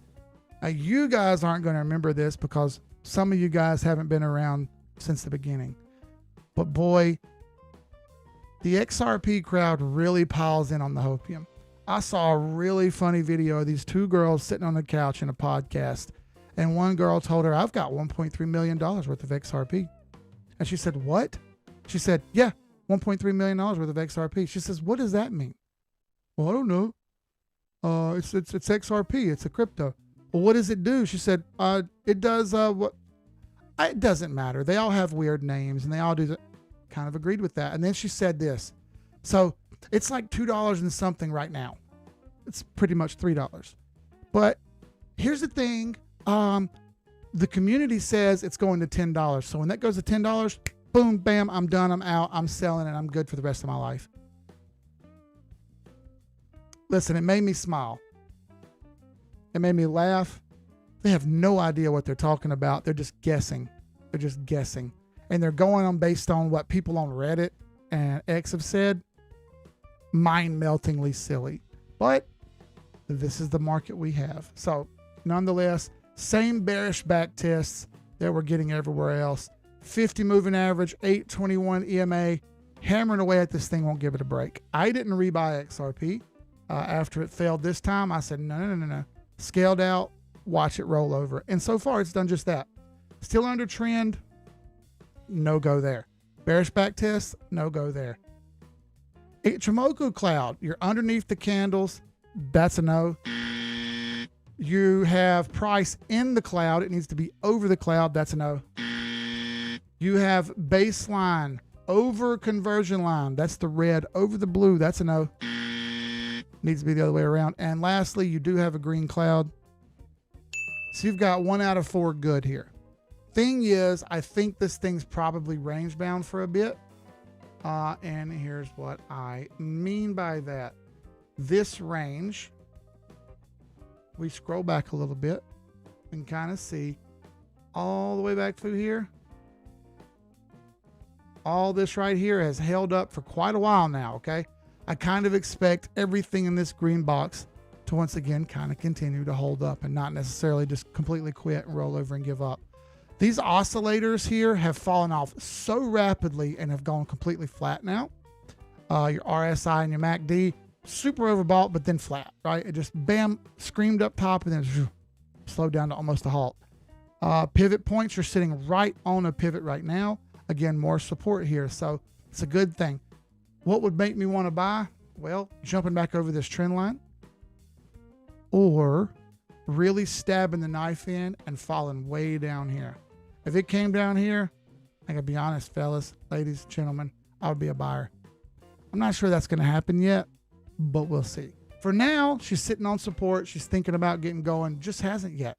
Now, you guys aren't going to remember this because some of you guys haven't been around since the beginning. But boy, the XRP crowd really piles in on the hopium. I saw a really funny video of these two girls sitting on the couch in a podcast. And one girl told her, I've got $1.3 million worth of XRP. And she said, what? She said, yeah, $1.3 million worth of XRP. She says, what does that mean? Well, I don't know. It's XRP. It's a crypto. Well, what does it do? She said, it does what? It doesn't matter. They all have weird names and they all do that. Kind of agreed with that. And then she said this. So it's like $2 and something right now. It's pretty much $3. But here's the thing. The community says it's going to $10. So when that goes to $10, boom, bam, I'm done. I'm out. I'm selling and I'm good for the rest of my life. Listen, it made me smile. It made me laugh. They have no idea what they're talking about. They're just guessing. They're just guessing. And they're going on based on what people on Reddit and X have said. Mind-meltingly silly. But this is the market we have. So nonetheless, same bearish back tests that we're getting everywhere else. 50 moving average, 821 EMA, hammering away at this thing, won't give it a break. I didn't rebuy XRP after it failed this time. I said, no. Scaled out, watch it roll over. And so far, it's done just that. Still under trend, no go there. Bearish back test, no go there. Ichimoku cloud, you're underneath the candles, that's a no. You have price in the cloud. It needs to be over the cloud. That's a no. You have baseline over conversion line. That's the red over the blue. That's a no. Needs to be the other way around. And lastly, you do have a green cloud. So you've got 1 out of 4 good here. Thing is, I think this thing's probably range bound for a bit. And here's what I mean by that. This range, we scroll back a little bit and kind of see all the way back through here. All this right here has held up for quite a while now, okay? I kind of expect everything in this green box to once again kind of continue to hold up and not necessarily just completely quit and roll over and give up. These oscillators here have fallen off so rapidly and have gone completely flat now. Your RSI and your MACD, super overbought, but then flat, right? It just bam, screamed up top and then slowed down to almost a halt. Pivot points, you're sitting right on a pivot right now. Again, more support here, so it's a good thing. What would make me want to buy? Well, jumping back over this trend line or really stabbing the knife in and falling way down here. If it came down here, I gotta be honest, fellas, ladies, gentlemen, I would be a buyer. I'm not sure that's going to happen yet, but we'll see. For now, she's sitting on support. She's thinking about getting going. Just hasn't yet.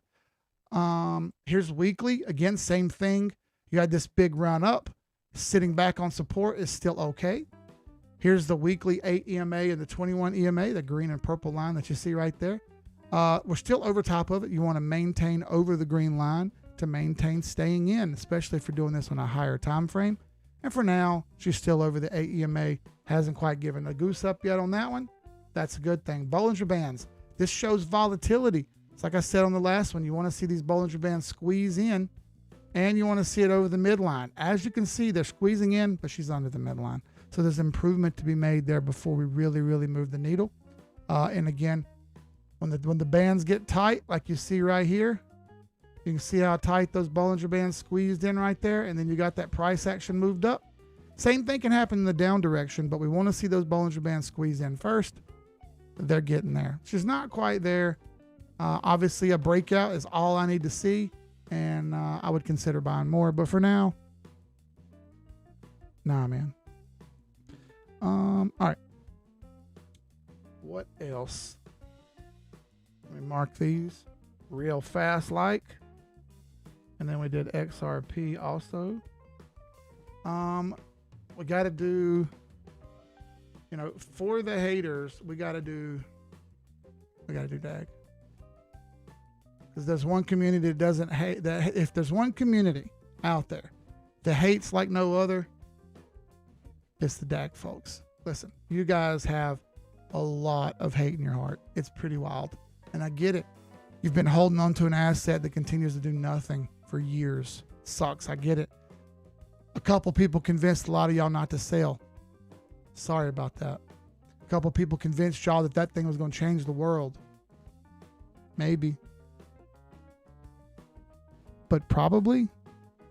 Here's weekly. Again, same thing. You had this big run up. Sitting back on support is still okay. Here's the weekly 8 EMA and the 21 EMA, the green and purple line that you see right there. We're still over top of it. You want to maintain over the green line to maintain staying in, especially if you're doing this on a higher time frame. And for now, she's still over the 8 EMA. Hasn't quite given a goose up yet on that one. That's a good thing. Bollinger Bands. This shows volatility. It's like I said on the last one. You want to see these Bollinger Bands squeeze in, and you want to see it over the midline. As you can see, they're squeezing in, but she's under the midline. So there's improvement to be made there before we really, really move the needle. And again, when the bands get tight, like you see right here, you can see how tight those Bollinger Bands squeezed in right there, and then you got that price action moved up. Same thing can happen in the down direction, but we want to see those Bollinger Bands squeeze in first. They're getting there. She's not quite there. Obviously, a breakout is all I need to see, and I would consider buying more. But for now, nah, man. All right. What else? Let me mark these real fast, like. And then we did XRP also. We got to do, for the haters, we got to do DAG. Because there's one community that doesn't hate, that if there's one community out there that hates like no other, it's the DAG folks. Listen, you guys have a lot of hate in your heart. It's pretty wild. And I get it. You've been holding on to an asset that continues to do nothing for years. Sucks. I get it. A couple people convinced a lot of y'all not to sell. Sorry about that. A couple people convinced y'all that that thing was going to change the world. Maybe. But probably,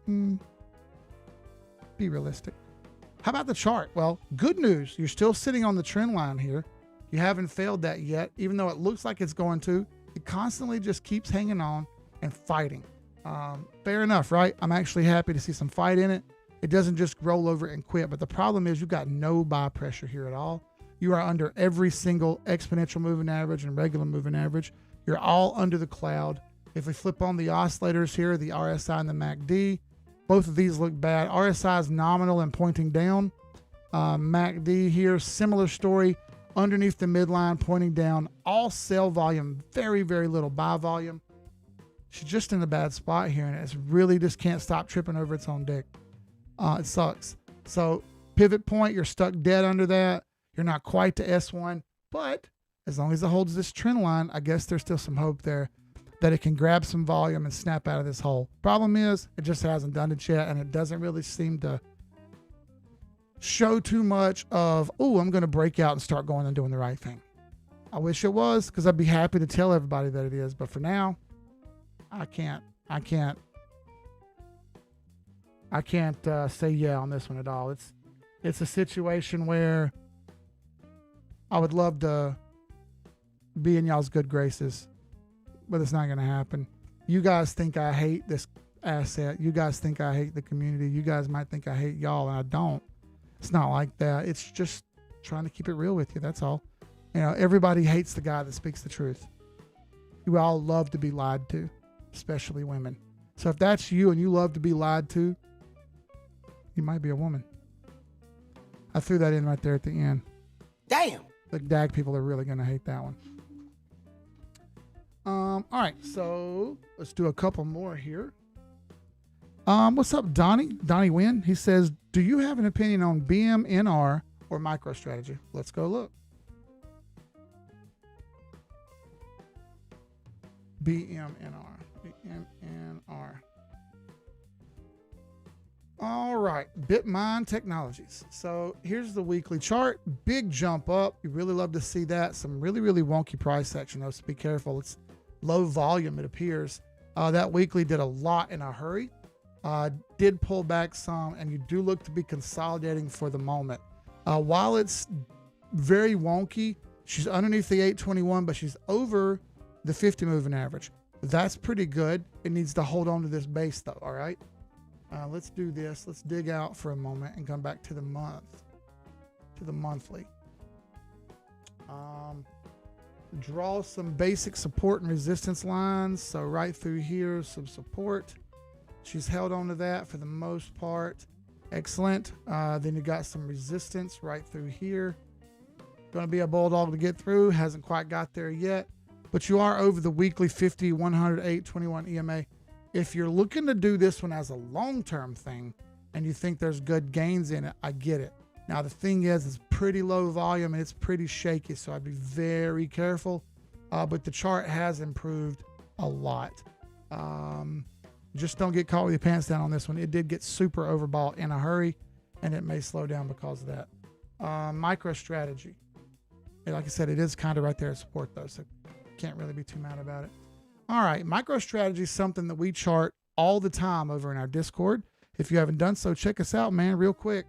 be realistic. How about the chart? Well, good news. You're still sitting on the trend line here. You haven't failed that yet, even though it looks like it's going to. It constantly just keeps hanging on and fighting. Fair enough, right? I'm actually happy to see some fight in it. It doesn't just roll over and quit. But the problem is you've got no buy pressure here at all. You are under every single exponential moving average and regular moving average. You're all under the cloud. If we flip on the oscillators here, the RSI and the MACD, both of these look bad. RSI is nominal and pointing down. MACD here, similar story. Underneath the midline, pointing down. All sell volume, very, very little buy volume. She's just in a bad spot here, and it's really just can't stop tripping over its own dick. It sucks. So pivot point, you're stuck dead under that. You're not quite to S1, but as long as it holds this trend line, I guess there's still some hope there that it can grab some volume and snap out of this hole. Problem is, it just hasn't done it yet, and it doesn't really seem to show too much of, oh, I'm going to break out and start going and doing the right thing. I wish it was, because I'd be happy to tell everybody that it is, but for now, I can't say yeah on this one at all. It's a situation where I would love to be in y'all's good graces, but it's not going to happen. You guys think I hate this asset. You guys think I hate the community. You guys might think I hate y'all, and I don't. It's not like that. It's just trying to keep it real with you. That's all. You know, everybody hates the guy that speaks the truth. You all love to be lied to, especially women. So if that's you and you love to be lied to, you might be a woman. I threw that in right there at the end. Damn. The DAG people are really going to hate that one. All right, so let's do a couple more here. What's up, Donnie? Donnie Wynn. He says, do you have an opinion on BMNR or MicroStrategy? Let's go look. BMNR. All right, Bitmine Technologies. So here's the weekly chart. Big jump up. You really love to see that. Some really, really wonky price action, though, so be careful. It's low volume, it appears. That weekly did a lot in a hurry. Did pull back some, and you do look to be consolidating for the moment. While it's very wonky, she's underneath the 821, but she's over the 50 moving average. That's pretty good. It needs to hold on to this base, though, all right? Let's do this. Let's dig out for a moment and come back to the month, to the monthly. Draw some basic support and resistance lines. So right through here, some support. She's held on to that for the most part. Excellent. Then you got some resistance right through here. Going to be a bulldog to get through. Hasn't quite got there yet. But you are over the weekly 50, 100, 821 EMA. If you're looking to do this one as a long-term thing and you think there's good gains in it, I get it. Now, the thing is, it's pretty low volume and it's pretty shaky, so I'd be very careful. But the chart has improved a lot. Just don't get caught with your pants down on this one. It did get super overbought in a hurry, and it may slow down because of that. MicroStrategy. Like I said, it is kind of right there at support, though, so can't really be too mad about it. All right, MicroStrategy is something that we chart all the time over in our Discord. If you haven't done so, check us out, man, real quick.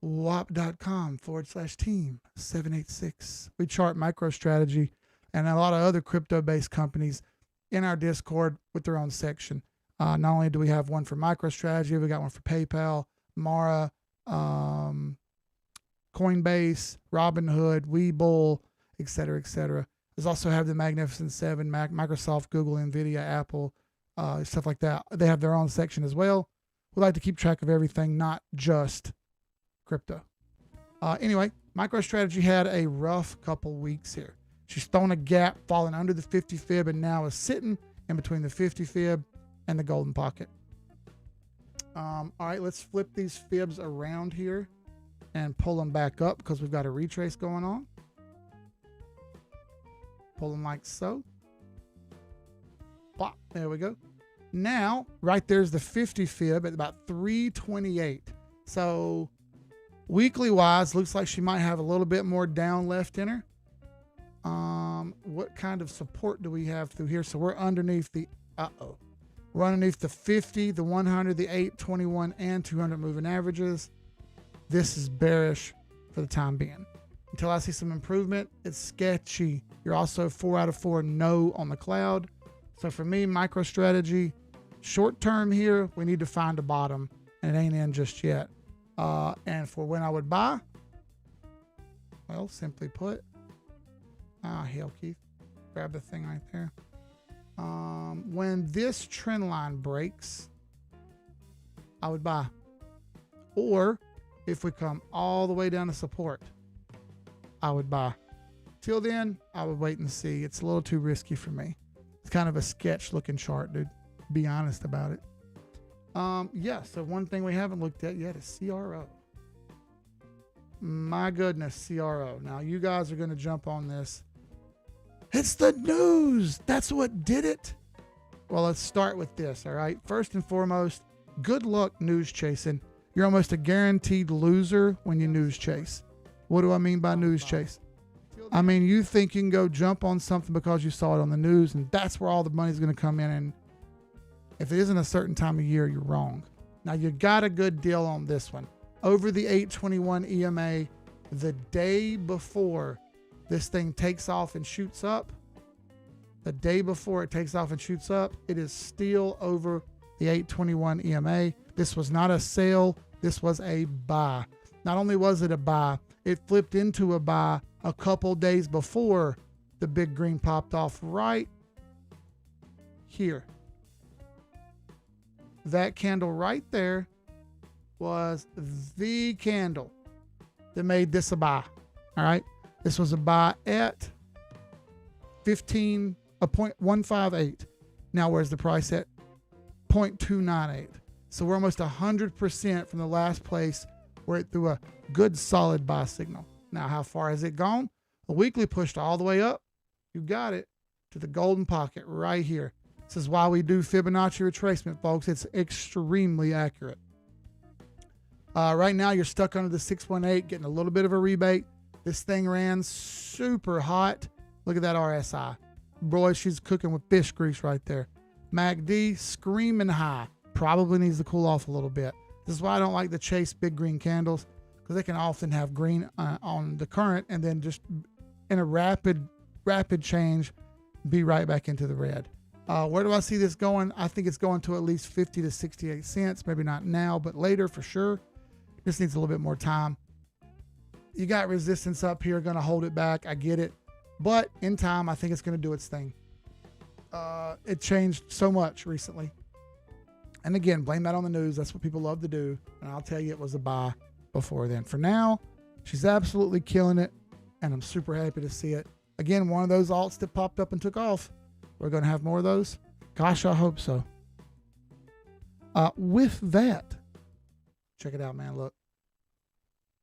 WAP.com/team786. We chart MicroStrategy and a lot of other crypto-based companies in our Discord with their own section. Not only do we have one for MicroStrategy, we got one for PayPal, Mara, Coinbase, Robinhood, Webull, et cetera, et cetera. There's also have the Magnificent Seven, Microsoft, Google, NVIDIA, Apple, stuff like that. They have their own section as well. We like to keep track of everything, not just crypto. Anyway, MicroStrategy had a rough couple weeks here. She's thrown a gap, falling under the 50 fib, and now is sitting in between the 50 fib and the golden pocket. All right, let's flip these fibs around here and pull them back up because we've got a retrace going on. Pull them like so. Pop, there we go. Now, right there's the 50 fib at about 328. So Weekly wise, looks like she might have a little bit more down left in her. What kind of support do we have through here? So we're underneath the, we're underneath the 50, the 100, the 8, 21, and 200 moving averages. This is bearish for the time being. Until I see some improvement, it's sketchy. You're also 4 out of 4 no on the cloud. So for me, MicroStrategy, short term here, we need to find a bottom, and it ain't in just yet. And for when I would buy, well, simply put, hell, Keith, grab the thing right there. When this trend line breaks, I would buy. Or if we come all the way down to support, I would buy. Till then, I would wait and see. It's a little too risky for me. It's kind of a sketch looking chart, dude. Be honest about it. Yeah, so one thing we haven't looked at yet is CRO. My goodness, CRO. Now, you guys are going to jump on this. It's the news. That's what did it. Well, let's start with this, all right? First and foremost, good luck news chasing. You're almost a guaranteed loser when you news chase. What do I mean by news chase? I mean, you think you can go jump on something because you saw it on the news, and that's where all the money's going to come in. And if it isn't a certain time of year, you're wrong. Now, you got a good deal on this one. Over the 821 EMA, the day before this thing takes off and shoots up, the day before it takes off and shoots up, it is still over the 821 EMA. This was not a sale. This was a buy. Not only was it a buy, it flipped into a buy a couple days before the big green popped off right here. That candle right there was the candle that made this a buy. All right. This was a buy at 0.158. Now, where's the price at? 0.298. So we're almost 100% from the last place where it threw a good solid buy signal. Now, how far has it gone? The weekly pushed all the way up. You got it to the golden pocket right here. This is why we do Fibonacci retracement, folks. It's extremely accurate. Right now, you're stuck under the 618, getting a little bit of a rebate. This thing ran super hot. Look at that RSI. Boy, she's cooking with fish grease right there. MACD screaming high. Probably needs to cool off a little bit. This is why I don't like to chase big green candles, because they can often have green on the current and then just in a rapid change be right back into the red. Where do I see this going? I think it's going to at least 50 to 68 cents. Maybe not now, but later for sure. This needs a little bit more time. You got resistance up here, going to hold it back. I get it. But in time, I think it's going to do its thing. It changed so much recently. And again, blame that on the news. That's what people love to do. And I'll tell you, it was a buy before then. For now, she's absolutely killing it. And I'm super happy to see it. Again, one of those alts that popped up and took off. We're going to have more of those. Gosh, I hope so. With that, check it out, man. Look,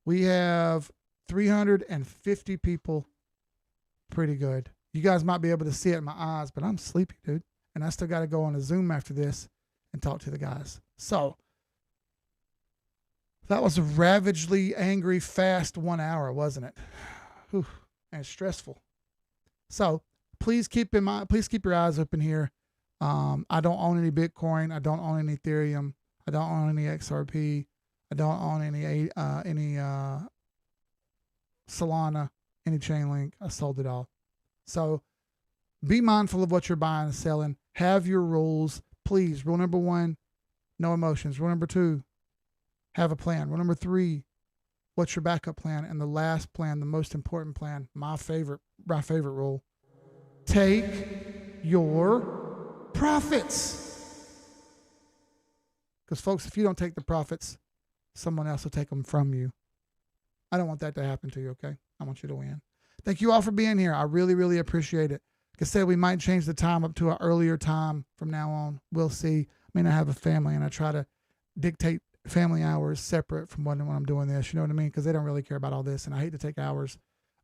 we have 350 people. Pretty good. You guys might be able to see it in my eyes, but I'm sleepy, dude. And I still got to go on a Zoom after this and talk to the guys. So that was a ravagely angry, fast 1 hour, wasn't it? Whew, and stressful. So please keep in mind, please keep your eyes open here. I don't own any Bitcoin. I don't own any Ethereum. I don't own any XRP. I don't own any Solana, any Chainlink. I sold it all. So be mindful of what you're buying and selling. Have your rules. Please, rule number 1, no emotions. Rule number 2, have a plan. Rule number 3, what's your backup plan? And the last plan, the most important plan, my favorite rule, take your profits. Because folks, if you don't take the profits, someone else will take them from you. I don't want that to happen to you, okay? I want you to win. Thank you all for being here. I really, really appreciate it. Like I said, we might change the time up to an earlier time from now on. We'll see. I mean, I have a family, and I try to dictate family hours separate from when I'm doing this. You know what I mean? Because they don't really care about all this, and I hate to take hours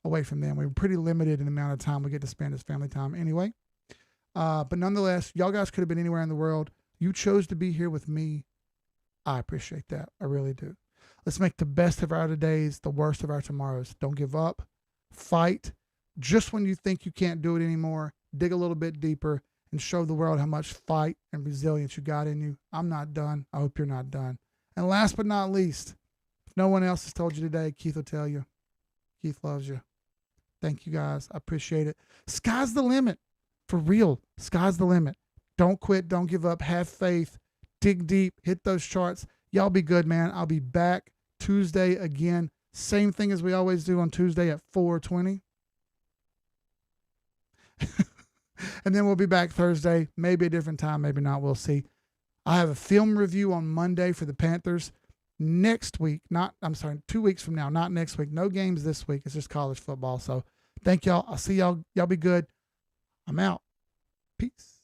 away from them. We're pretty limited in the amount of time we get to spend as family time anyway. But nonetheless, y'all guys could have been anywhere in the world. You chose to be here with me. I appreciate that. I really do. Let's make the best of our todays the worst of our tomorrows. Don't give up. Fight. Just when you think you can't do it anymore, dig a little bit deeper and show the world how much fight and resilience you got in you. I'm not done. I hope you're not done. And last but not least, if no one else has told you today, Keith will tell you. Keith loves you. Thank you, guys. I appreciate it. Sky's the limit. For real. Sky's the limit. Don't quit. Don't give up. Have faith. Dig deep. Hit those charts. Y'all be good, man. I'll be back Tuesday again. Same thing as we always do on Tuesday at 4:20. And then we'll be back Thursday. Maybe a different time. Maybe not. We'll see. I have a film review on Monday for the Panthers. Next week, 2 weeks from now, not next week. No games this week. It's just college football. So thank y'all. I'll see y'all. Y'all be good. I'm out. Peace.